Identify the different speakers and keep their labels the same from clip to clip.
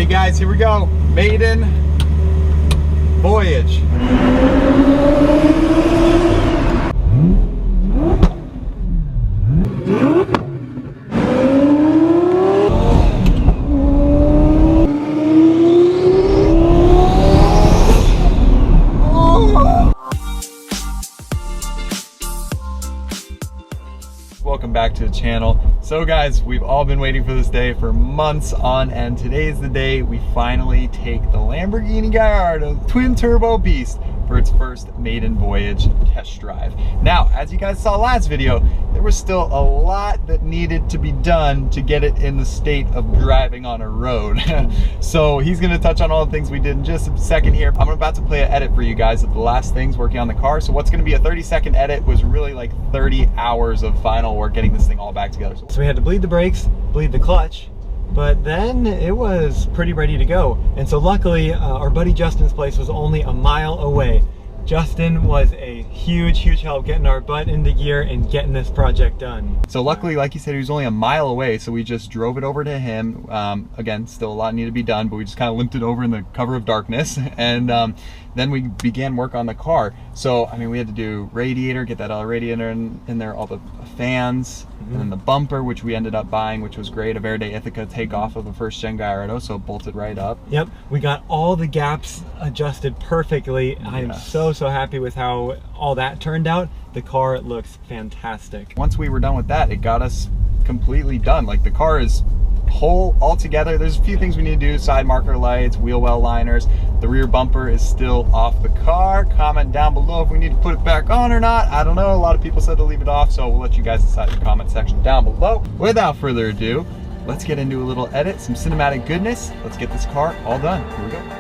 Speaker 1: Alrighty guys, here we go. Maiden, Voyage. Welcome back to the channel. So guys, we've all been waiting for this day for months on end. Today is the day we finally take the Lamborghini Gallardo Twin Turbo Beast for its first maiden voyage test drive. Now, as you guys saw last video, there was still a lot that needed to be done to get it in the state of driving on a road. So he's gonna touch on all the things we did in just a second here. I'm about to play an edit for you guys of the last things working on the car. So what's gonna be a 30-second edit was really like 30 hours of final work getting this thing all back together.
Speaker 2: So we had to bleed the brakes, bleed the clutch, but then it was pretty ready to go. And so luckily, our buddy Justin's place was only a mile away. Justin was a huge help getting our butt into gear and getting this project done.
Speaker 1: So luckily, like you said, he was only a mile away, so we just drove it over to him. Again, still a lot needed to be done, but we just kind of limped it over in the cover of darkness, and then we began work on the car. So, I mean, we had to do radiator, get that other radiator in there, all the fans, and then the bumper, which we ended up buying, which was great, a Verde Ithaca takeoff of a first gen Gallardo, so it bolted right up.
Speaker 2: Yep, we got all the gaps adjusted perfectly. Yes. I am so happy with how all that turned out. The car looks fantastic.
Speaker 1: Once we were done with that, it got us completely done. Like, the car is whole all together. There's a few things we need to do: side marker lights, wheel well liners. The rear bumper is still off the car. Comment down below if we need to put it back on or not. I don't know. A lot of people said to leave it off, so we'll let you guys decide in the comment section down below. Without further ado, let's get into a little edit, some cinematic goodness. Let's get this car all done. Here we go.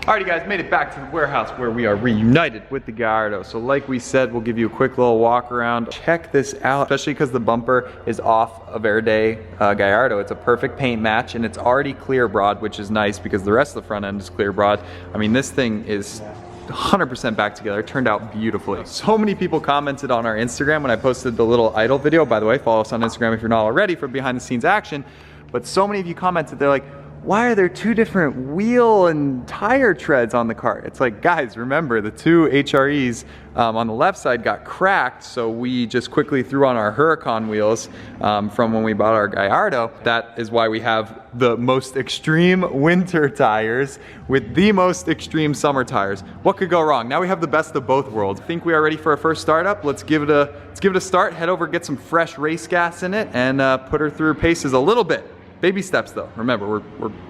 Speaker 1: Alrighty guys, made it back to the warehouse where we are reunited with the Gallardo. So like we said, we'll give you a quick little walk around. Check this out, especially because the bumper is off a Verde Gallardo. It's a perfect paint match, and it's already clear broad, which is nice because the rest of the front end is clear broad. I mean, this thing is 100% back together. It turned out beautifully. So many people commented on our Instagram when I posted the little idle video. By the way, follow us on Instagram if you're not already for behind the scenes action. But so many of you commented, they're like, why are there two different wheel and tire treads on the car? It's like, guys, remember the two HREs on the left side got cracked, so we just quickly threw on our Huracan wheels from when we bought our Gallardo. That is why we have the most extreme winter tires with the most extreme summer tires. What could go wrong? Now we have the best of both worlds. I think we are ready for our first startup. Let's give it a start. Head over, get some fresh race gas in it, and put her through paces a little bit. Baby steps though. Remember,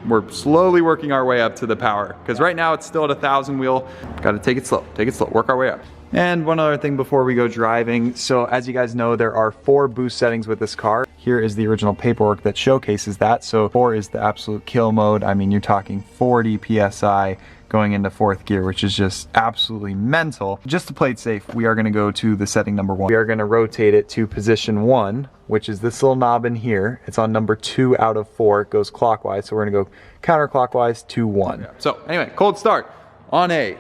Speaker 1: we're slowly working our way up to the power, because right now it's still at 1,000 wheel. Got to take it slow, work our way up. And one other thing before we go driving. So as you guys know, there are 4 boost settings with this car. here is the original paperwork that showcases that. So 4 is the absolute kill mode. I mean, you're talking 40 PSI going into 4th gear, which is just absolutely mental. Just to play it safe, we are gonna go to the setting number 1. We are gonna rotate it to position 1, which is this little knob in here. It's on number 2 out of 4. It goes clockwise, so we're gonna go counterclockwise to 1. So anyway, cold start on a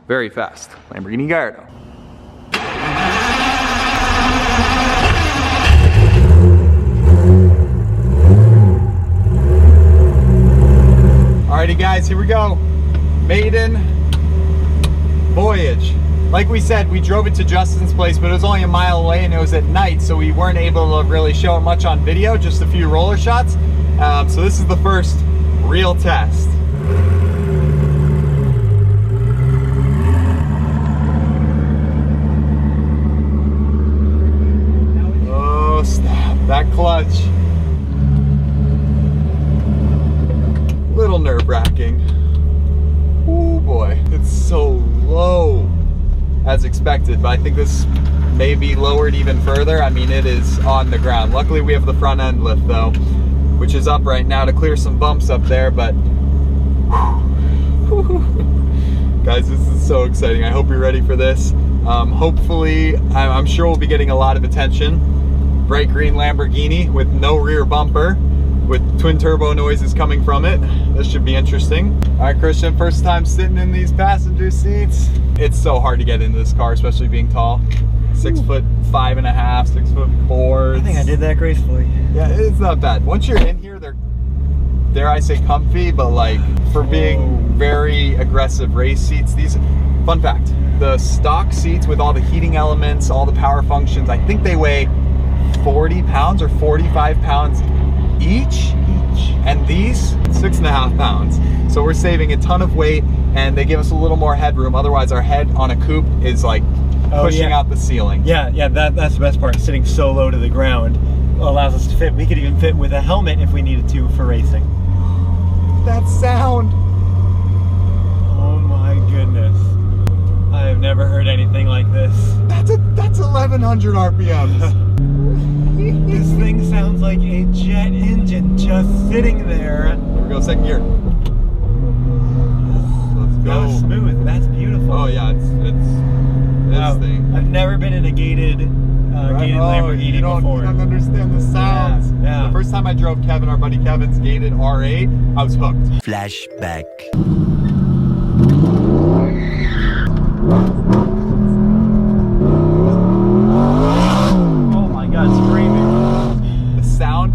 Speaker 1: very fast Lamborghini Gallardo. Alrighty guys, here we go. Maiden, Voyage. Like we said, we drove it to Justin's place, but it was only a mile away and it was at night, so we weren't able to really show it much on video, just a few roller shots. So this is the first real test. Oh snap, that clutch. Little nerve-wracking. Oh boy, it's so low as expected, but I think this may be lowered even further. I mean, it is on the ground. Luckily we have the front end lift though, which is up right now to clear some bumps up there, but guys, this is so exciting. I hope you're ready for this. Hopefully, I'm sure we'll be getting a lot of attention. Bright green Lamborghini with no rear bumper, with twin turbo noises coming from it. This should be interesting. All right, Christian, first time sitting in these passenger seats. It's so hard to get into this car, especially being tall. 6'5.5", 6'4".
Speaker 2: I think I did that gracefully.
Speaker 1: Yeah, it's not bad. Once you're in here, they're, dare I say, comfy, but like for being very aggressive race seats, these, fun fact, the stock seats with all the heating elements, all the power functions, I think they weigh 40 pounds or 45 pounds each, and these 6.5 pounds. So we're saving a ton of weight, and they give us a little more headroom. Otherwise our head on a coupe is like pushing out the ceiling.
Speaker 2: Yeah, that's the best part. Sitting so low to the ground allows us to fit. We could even fit with a helmet if we needed to for racing.
Speaker 1: That sound.
Speaker 2: Oh my goodness. I have never heard anything like this.
Speaker 1: That's 1100 RPMs.
Speaker 2: This thing sounds like a jet engine just sitting there.
Speaker 1: Here we go, second gear. Let's go.
Speaker 2: That was smooth. That's beautiful.
Speaker 1: Oh yeah, it's this thing.
Speaker 2: I've never been in a gated Lamborghini before.
Speaker 1: You don't understand the sounds.
Speaker 2: Yeah.
Speaker 1: The first time I drove Kevin, our buddy Kevin's gated R8, I was hooked.
Speaker 3: Flashback.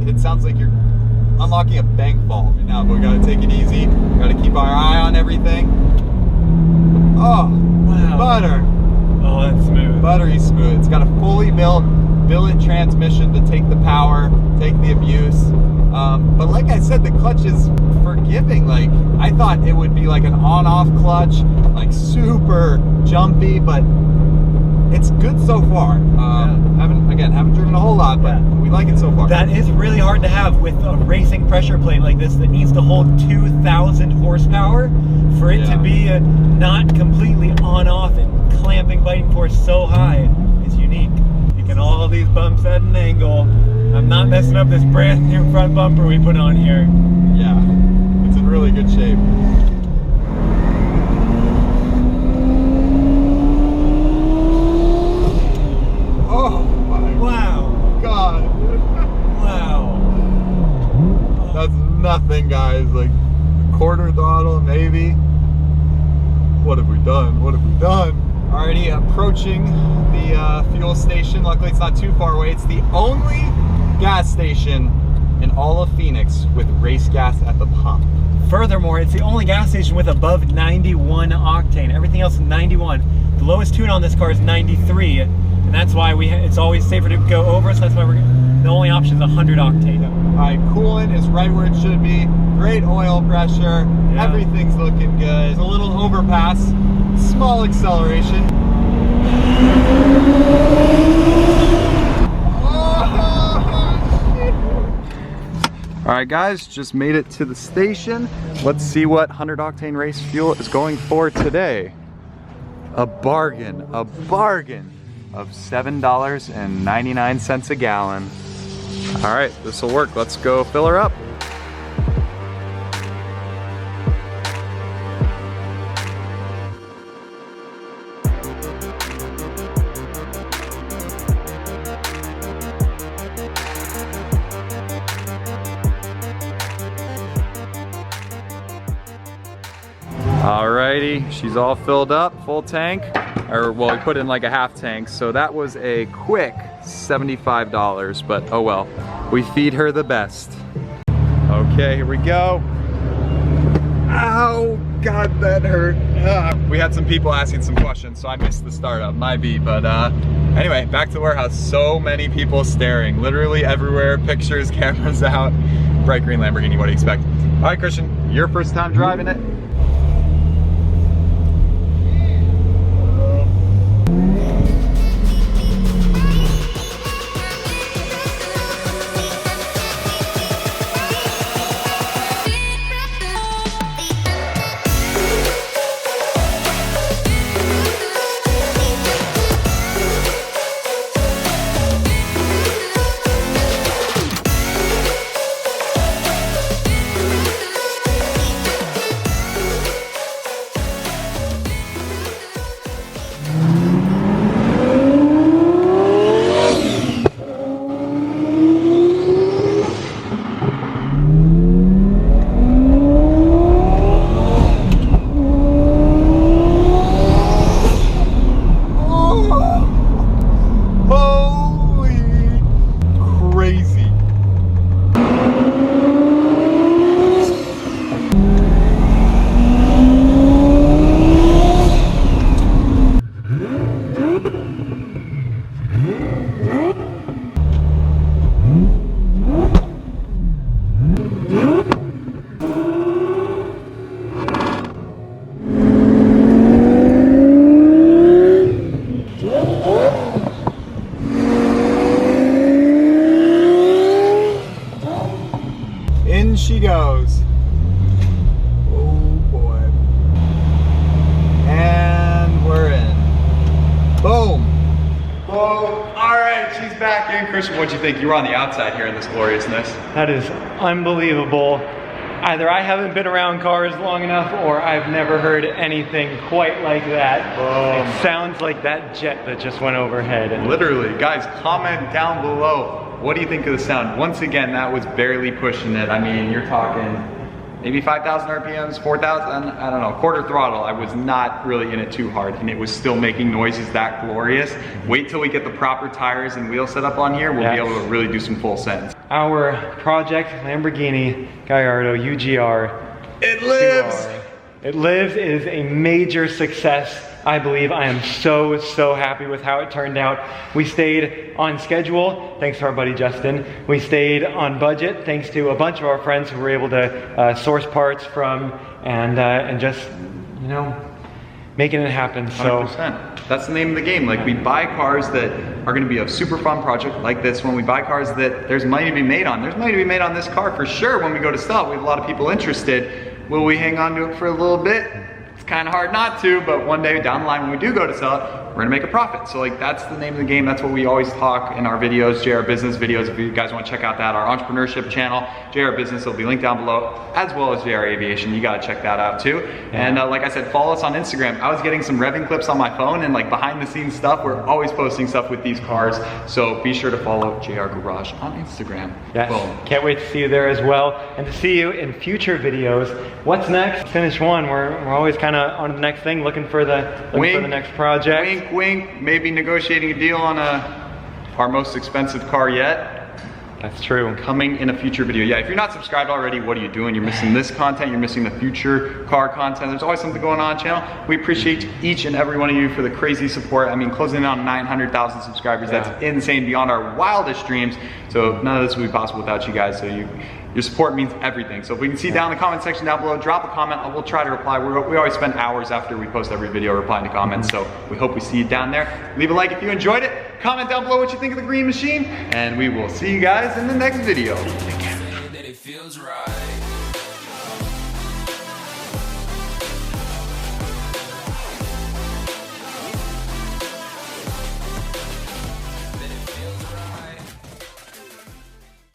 Speaker 1: It sounds like you're unlocking a bank vault right now, but we gotta take it easy. We gotta keep our eye on everything. Oh, wow. Butter.
Speaker 2: Oh, that's smooth.
Speaker 1: Buttery smooth. It's got a fully built billet transmission to take the power, take the abuse. But like I said, the clutch is forgiving. Like, I thought it would be like an on-off clutch, like super jumpy, but it's good so far. Haven't driven a whole lot, but we like it so far.
Speaker 2: That is really hard to have with a racing pressure plate like this that needs to hold 2,000 horsepower for it to be not completely on-off and clamping biting force so high. It's unique. Taking all of these bumps at an angle. I'm not messing up this brand new front bumper we put on here.
Speaker 1: Yeah, it's in really good shape. Oh my God.
Speaker 2: Wow.
Speaker 1: That's nothing, guys. Like quarter throttle, maybe. What have we done? What have we done? Already approaching the fuel station. Luckily, it's not too far away. It's the only gas station in all of Phoenix with race gas at the pump.
Speaker 2: Furthermore, it's the only gas station with above 91 octane. Everything else is 91. The lowest tune on this car is 93, and that's why it's always safer to go over. So that's why the only option is 100 octane.
Speaker 1: All right, coolant is right where it should be. Great oil pressure. Yeah. Everything's looking good. There's a little overpass, small acceleration. All right, guys, just made it to the station. Let's see what 100 octane race fuel is going for today. A bargain of $7.99 a gallon. All right, this will work. Let's go fill her up. Alrighty, she's all filled up, full tank. Or well, we put in like a half tank, so that was a quick $75, but oh well. We feed her the best. Okay, here we go. Ow, God, that hurt. We had some people asking some questions, so I missed the startup, my beat, but anyway, back to the warehouse. So many people staring, literally everywhere, pictures, cameras out. Bright green Lamborghini, what do you expect? All right, Christian, your first time driving it? In she goes. Oh boy. And we're in. Boom. Boom. All right, she's back in. Christian, what'd you think? You were on the outside here in this gloriousness.
Speaker 2: That is unbelievable. Either I haven't been around cars long enough or I've never heard anything quite like that.
Speaker 1: Boom.
Speaker 2: It sounds like that jet that just went overhead. And
Speaker 1: literally, guys, comment down below. What do you think of the sound? Once again, that was barely pushing it. I mean, you're talking maybe 5,000 RPMs, 4,000, I don't know, quarter throttle. I was not really in it too hard and it was still making noises that glorious. Wait till we get the proper tires and wheel set up on here. We'll be able to really do some full sends.
Speaker 2: Our project Lamborghini Gallardo UGR.
Speaker 1: It lives!
Speaker 2: It lives. It is a major success. I believe. I am so happy with how it turned out. We stayed on schedule, thanks to our buddy Justin. We stayed on budget, thanks to a bunch of our friends who were able to source parts from and just, you know, making it happen.
Speaker 1: 100%.
Speaker 2: So
Speaker 1: that's the name of the game. Like, we buy cars that are going to be a super fun project like this one. We buy cars that there's money to be made on. There's money to be made on this car for sure. When we go to sell it, we have a lot of people interested. Will we hang on to it for a little bit? It's kind of hard not to, but one day down the line when we do go to sell it, we're gonna make a profit. So like, that's the name of the game. That's what we always talk in our videos, JR Business videos. If you guys want to check out that, our entrepreneurship channel, JR Business, will be linked down below, as well as JR Aviation. You gotta check that out too. And like I said, follow us on Instagram. I was getting some revving clips on my phone and like behind the scenes stuff. We're always posting stuff with these cars. So be sure to follow JR Garage on Instagram.
Speaker 2: Yes,
Speaker 1: Boom.
Speaker 2: Can't wait to see you there as well, and to see you in future videos. What's next? Finish one. We're always kind of on the next thing, looking for the next project.
Speaker 1: Wink, wink. Maybe negotiating a deal on our most expensive car yet.
Speaker 2: That's true.
Speaker 1: Coming in a future video. Yeah, if you're not subscribed already, what are you doing? You're missing this content, you're missing the future car content. There's always something going on channel. We appreciate each and every one of you for the crazy support. I mean, closing in on 900,000 subscribers, that's insane, beyond our wildest dreams. So none of this would be possible without you guys. So your support means everything. So if we can see down in the comment section down below, drop a comment. We'll try to reply. We always spend hours after we post every video replying to comments. So we hope we see you down there. Leave a like if you enjoyed it. Comment down below what you think of the green machine. And we will see you guys in the next video.